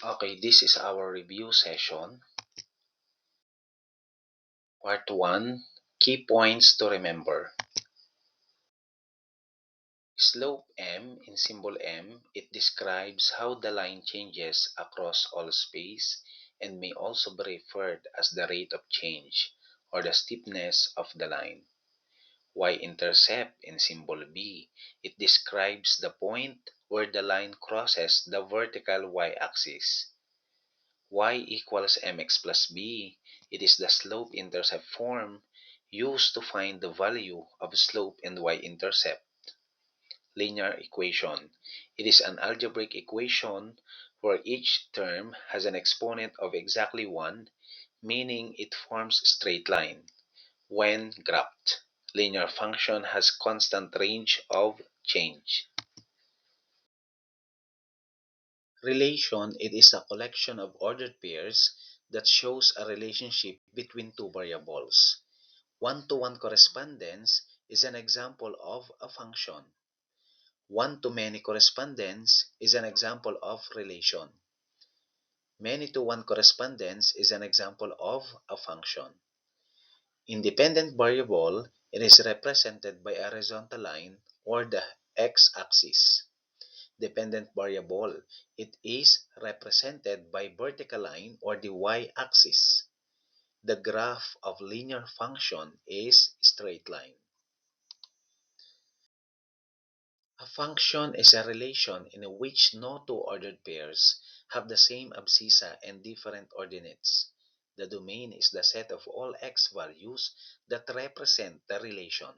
Okay, this is our review session. Part 1, Key Points to Remember. Slope m in symbol m, it describes how the line changes across all space and may also be referred as the rate of change or the steepness of the line. Y-intercept in symbol b, it describes the point where the line crosses the vertical y-axis. Y equals mx plus b, it is the slope-intercept form used to find the value of slope and y-intercept. Linear equation. It is an algebraic equation where each term has an exponent of exactly 1, meaning it forms a straight line. When graphed, linear function has constant range of change. Relation, it is a collection of ordered pairs that shows a relationship between two variables. One-to-one correspondence is an example of a function. One-to-many correspondence is an example of relation. Many-to-one correspondence is an example of a function. Independent variable, it is represented by a horizontal line or the x-axis. Dependent variable, it is represented by vertical line or the y-axis. The graph of linear function is straight line. A function is a relation in which no two ordered pairs have the same abscissa and different ordinates. The domain is the set of all x values that represent the relation,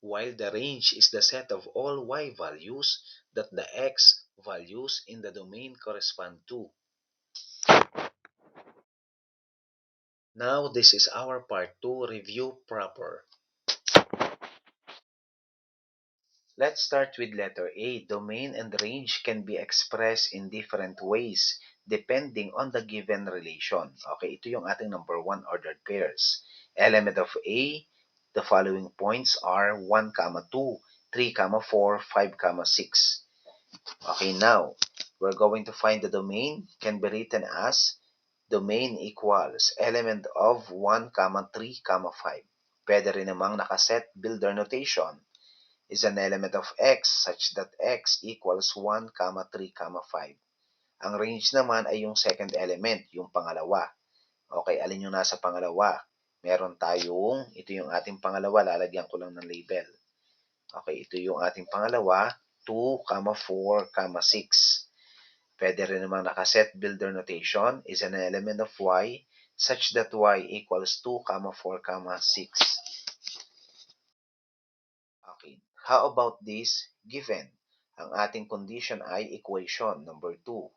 while the range is the set of all y values that the x values in the domain correspond to. Now this is our part 2 review proper. Let's start with letter A. Domain and range can be expressed in different ways depending on the given relation. Okay, ito yung ating number 1 ordered pairs. Element of A, the following points are 1, 2, 3, 4, 5, 6. Okay, now, we're going to find the domain. Can be written as domain equals element of 1, 3, 5. Pwede rin namang nakaset builder notation is an element of x such that x equals 1, 3, 5. Ang range naman ay yung second element, yung pangalawa. Okay, alin yung nasa pangalawa? Meron tayong, ito yung ating pangalawa, lalagyan ko lang ng label. Okay, ito yung ating pangalawa, 2, 4, 6. Pwede rin namang nakaset builder notation is an element of y such that y equals 2, 4, 6. Okay. How about this given? Ang ating condition ay equation number 2.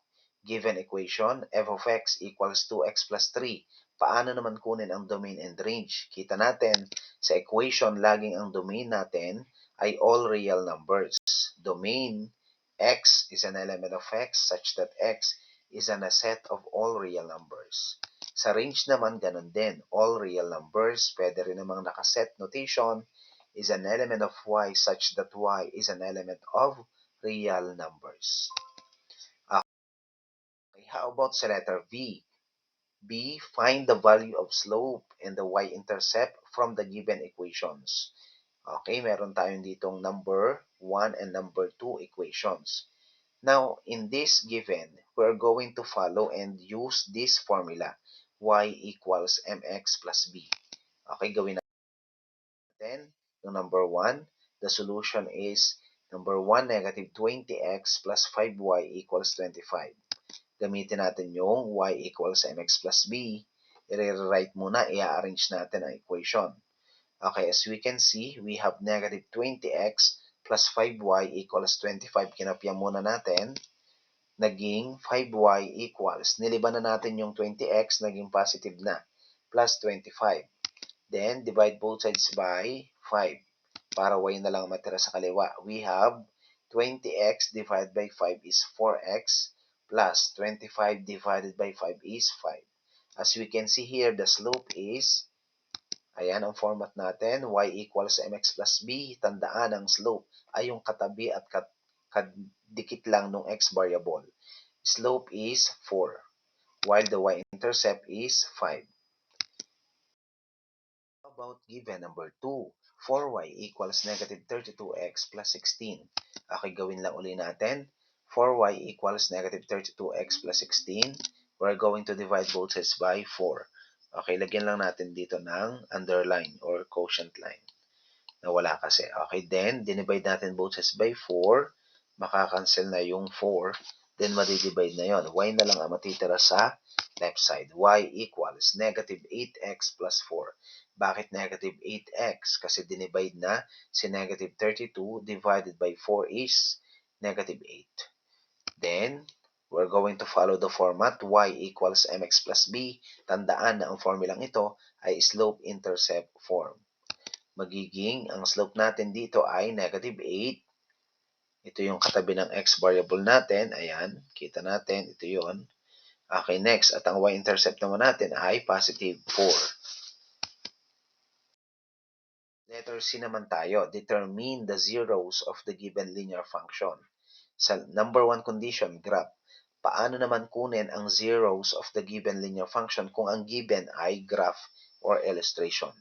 Given equation, f of x equals 2x plus 3. Paano naman kunin ang domain and range? Kita natin, sa equation, laging ang domain natin ay all real numbers. Domain, x is an element of x such that x is a set of all real numbers. Sa range naman, ganun din. All real numbers, pwede rin namang nakaset notation, is an element of y such that y is an element of real numbers. Okay, how about sa letter V? B, find the value of slope and the y-intercept from the given equations. Okay, meron tayong ditong number 1 and number 2 equations. Now, in this given, we're going to follow and use this formula, y equals mx plus b. Okay, gawin natin yung number 1. The solution is number 1, negative 20x plus 5y equals 25. Gamitin natin yung y equals mx plus b. I-rewrite muna, i-arrange natin ang equation. Okay, as we can see, we have negative 20x plus 5y equals 25. Kinapya muna natin. Naging 5y equals, niliban na natin yung 20x, naging positive na, plus 25. Then, divide both sides by 5. Para y na lang matira sa kaliwa. We have 20x divided by 5 is 4x plus 25 divided by 5 is 5. As we can see here, the slope is, ayan ang format natin, y equals mx plus b. Tandaan ang slope ay yung katabi at kadikit lang ng x variable. slope is 4, while the y-intercept is 5. How about given number 2? 4y equals negative 32x plus 16. Okay, gawin lang uli natin. 4y equals negative 32x plus 16. We're going to divide both sides by 4. Okay, lagyan lang natin dito ng underline or quotient line. Nawala kasi. Okay, then, dinivide natin both sides by 4. Makakancel na yung 4. Then, madidivide na yon. Y na lang ang matitira sa left side. Y equals negative 8x plus 4. Bakit negative 8x? Kasi dinivide na si negative 32 divided by 4 is negative 8. Then, we're going to follow the format y equals mx plus b. Tandaan na ang formulang ito ay slope-intercept form. Magiging, ang slope natin dito ay negative 8. Ito yung katabi ng x variable natin. Ayan, kita natin. Ito yun. Okay, next. At ang y-intercept naman natin ay positive 4. Letter C naman tayo. Determine the zeros of the given linear function. Sa number 1 condition, graph. Paano naman kunin ang zeros of the given linear function kung ang given ay graph or illustration?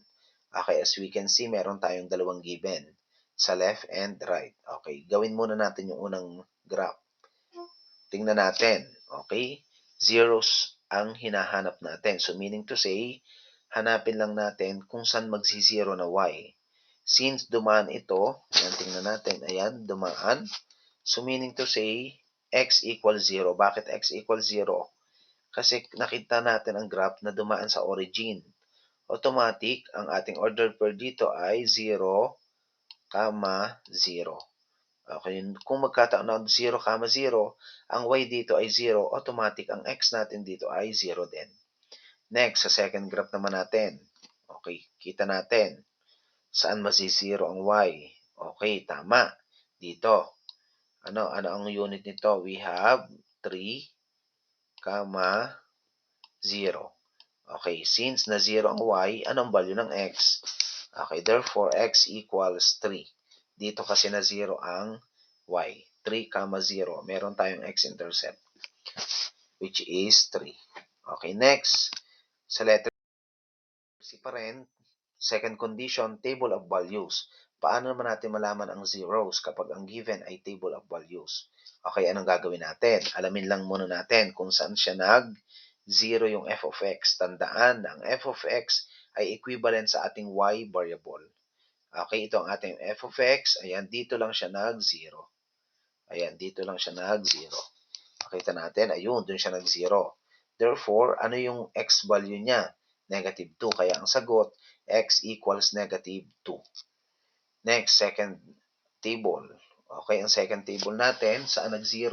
Okay, as we can see, meron tayong dalawang given sa left and right. Okay, gawin muna natin yung unang graph. Tingnan natin. Okay, zeros ang hinahanap natin. So, meaning to say, hanapin lang natin kung saan magsi-zero na y. Since dumaan ito, yan, tingnan natin, ayan, dumaan. So, meaning to say, x equals 0. Bakit x equals 0? Kasi nakita natin ang graph na dumaan sa origin. Automatic, ang ating ordered pair dito ay 0, 0. Okay, kung magkataon na 0, 0, ang y dito ay 0, automatic ang x natin dito ay 0 din. Next, sa second graph naman natin. Okay, kita natin saan masi-0 ang y. Okay, tama. Dito. Ano ang unit nito? We have 3, 0. Okay, since na 0 ang y, anong value ng x? Okay, therefore, x equals 3. Dito kasi na 0 ang y. 3, 0. Meron tayong x-intercept, which is 3. Okay, next. Sa letter C pa rin, second condition, table of values. Paano naman natin malaman ang zeros kapag ang given ay table of values? Okay, anong gagawin natin? Alamin lang muna natin kung saan siya nag-0 yung f of x. Tandaan na ang f of x ay equivalent sa ating y variable. Okay, ito ang ating f of x. Ayan, dito lang siya nag-0. Ayan, dito lang siya nag-0. Makita natin, ayun, dun siya nag-0. Therefore, ano yung x value niya? Negative 2. Kaya ang sagot, x equals negative 2. Next, second table. Okay, ang second table natin, saan nag-0?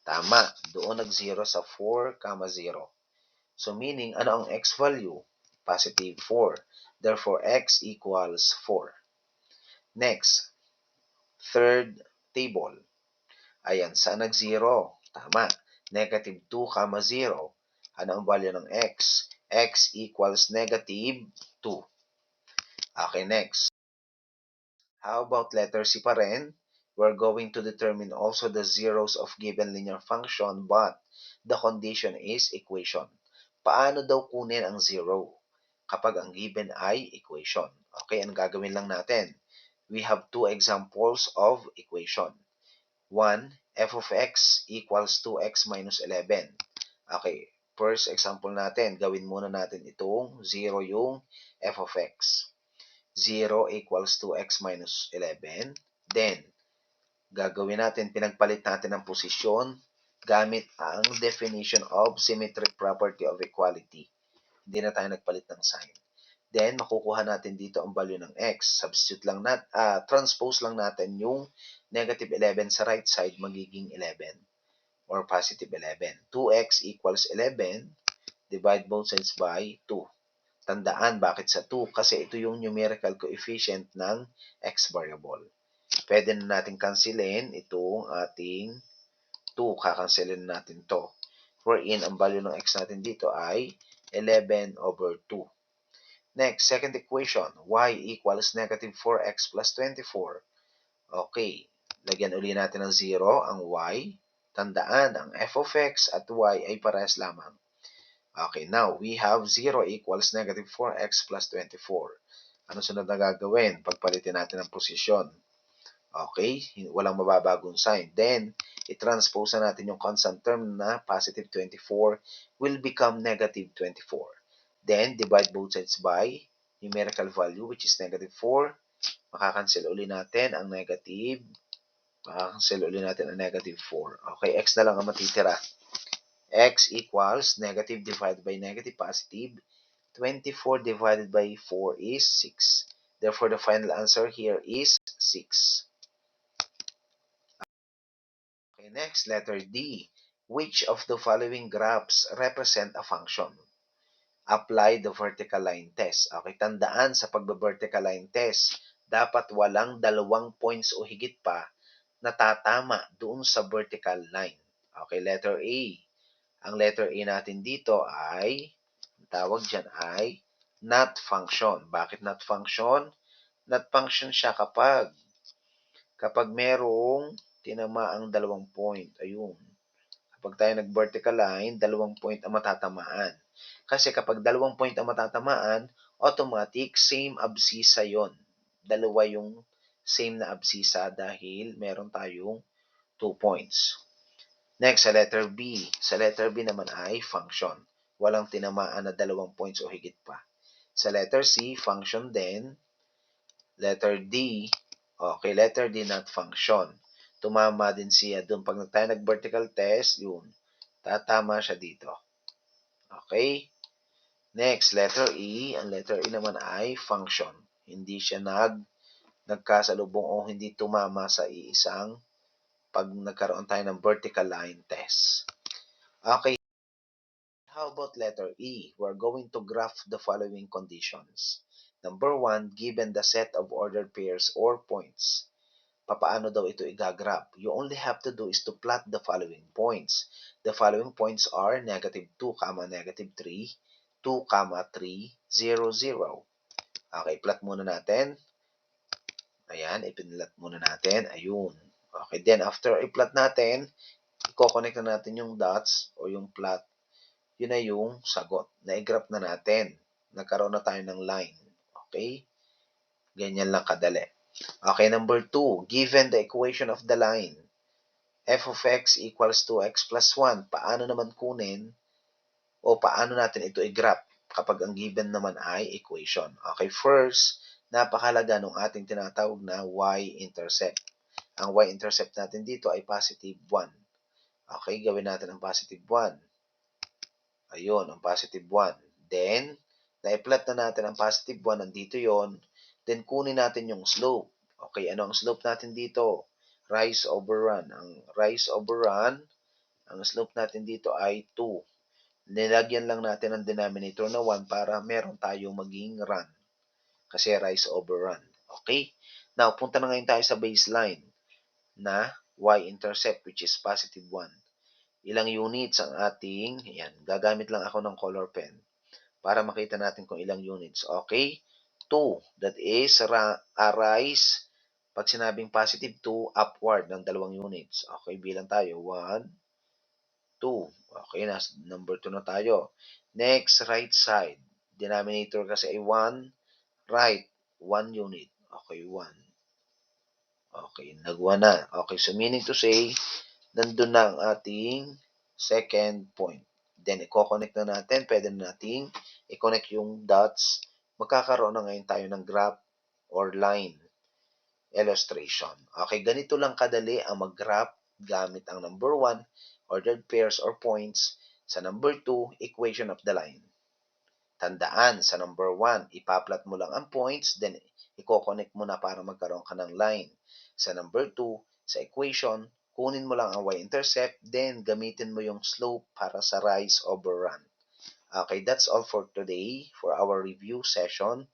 Tama, doon nag-0 sa 4, 0. So, meaning, ano ang x value? Positive 4. Therefore, x equals 4. Next, third table. Ayan, saan nag-0? Tama, negative 2, 0. Ano ang value ng x? X equals negative 2. Okay, next. How about letter C pa rin? We're going to determine also the zeros of given linear function, but the condition is equation. Paano daw kunin ang zero kapag ang given ay equation? Okay, ang gagawin lang natin. We have two examples of equation. 1, f of x equals 2x minus 11. Okay, first example natin, gawin muna natin itong 0 yung f of x. 0 equals 2x minus 11. Then, gagawin natin, pinagpalit natin ang posisyon gamit ang definition of symmetric property of equality. Hindi na tayo nagpalit ng sign. Then, makukuha natin dito ang value ng x. Substitute lang natin, transpose lang natin yung negative 11 sa right side, magiging 11 or positive 11. 2x equals 11, divide both sides by 2. Tandaan, bakit sa 2? Kasi ito yung numerical coefficient ng x variable. Pwede na natin cancelin itong ating 2. Kakancelin natin to. Wherein, ang value ng x natin dito ay 11 over 2. Next, second equation, y equals negative 4x plus 24. Okay, lagyan uli natin ng 0 ang y. Tandaan, ang f of x at y ay parehas lamang. Okay, now we have 0 equals negative 4x plus 24. Ano sunod na gagawin? Pagpalitin natin ang posisyon. Okay, walang mababagong sign. Then, i-transpose na natin yung constant term na positive 24 will become negative 24. Then, divide both sides by numerical value which is negative 4. Makakancel uli natin ang negative. Makakancel uli natin ang negative 4. Okay, x na lang ang matitira. X equals negative divided by negative positive. 24 divided by 4 is 6. Therefore, the final answer here is 6. Okay, next, letter D. Which of the following graphs represent a function? Apply the vertical line test. Okay, tandaan sa pagbe-vertical line test, dapat walang dalawang points o higit pa na tatama doon sa vertical line. Okay, letter A. Ang letter A natin dito ay, ang tawag dyan ay not function. Bakit not function? Not function siya kapag merong tinamaang dalawang point. Ayun. Kapag tayo nag-vertical line, dalawang point ang matatamaan. Kasi kapag dalawang point ang matatamaan, automatic, same abscissa yon. Dalawa yung same na abscissa dahil meron tayong 2 points. Next, sa letter B. Sa letter B naman ay function. Walang tinamaan na dalawang points o higit pa. Sa letter C, function din. Letter D, okay, letter D not function. Tumama din siya doon. Pag tayo nag-vertical test, yun, tatama siya dito. Okay? Next, letter E. Ang letter E naman ay function. Hindi siya nagkasalubong o hindi tumama sa iisang pag nagkaroon tayo ng vertical line test. Okay. How about letter E? We're going to graph the following conditions. Number 1, given the set of ordered pairs or points. Papaano daw ito igagraph? You only have to do is to plot the following points. The following points are negative 2, negative 3, 2, 3, 0, 0. Okay, plot muna natin. Ayan, ipinlat muna natin. Ayun. Okay, then after i-plot natin, i-connect na natin yung dots o yung plot. Yun na yung sagot. Na-graph na natin. Nagkaroon na tayo ng line. Okay? Ganyan lang kadali. Okay, number 2. Given the equation of the line, f of x equals 2x plus 1. Paano naman kunin o paano natin ito i-graph kapag ang given naman ay equation? Okay, first, napakalaga ng ating tinatawag na y-intercept. Ang y-intercept natin dito ay positive 1. Okay, gawin natin ang positive 1. Ayun, ang positive 1. Then, na-plot na natin ang positive 1, nandito yon. Then, kunin natin yung slope. Okay, ano ang slope natin dito? Rise over run. Ang rise over run, ang slope natin dito ay 2. Nilagyan lang natin ang denominator na 1 para meron tayong maging run. Kasi rise over run. Okay? Now, punta na ngayon tayo sa baseline na y-intercept which is positive 1. Ilang units ang ating, yan, gagamit lang ako ng color pen para makita natin kung ilang units. Okay? 2, that is rise, pag sinabing positive 2, upward ng 2 units. Okay, bilang tayo, 1, 2. Okay, number 2 na tayo. Next, right side. Denominator kasi ay 1, right, 1 unit. Okay, 1. Okay, nag-1 na. Okay, so meaning to say, nandun na ang ating second point. Then, i-connect na natin. Pwede na nating i-connect yung dots. Magkakaroon na ngayon tayo ng graph or line illustration. Okay, ganito lang kadali ang mag-graph gamit ang number 1, ordered pairs or points. Sa number 2, equation of the line. Tandaan, sa number 1, ipaplat mo lang ang points, then i-connect mo na para magkaroon ka ng line. Sa number 2, sa equation, kunin mo lang ang y-intercept, then gamitin mo yung slope para sa rise over run. Okay, that's all for today for our review session.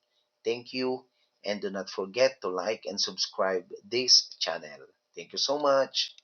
Thank you, and do not forget to like and subscribe this channel. Thank you so much.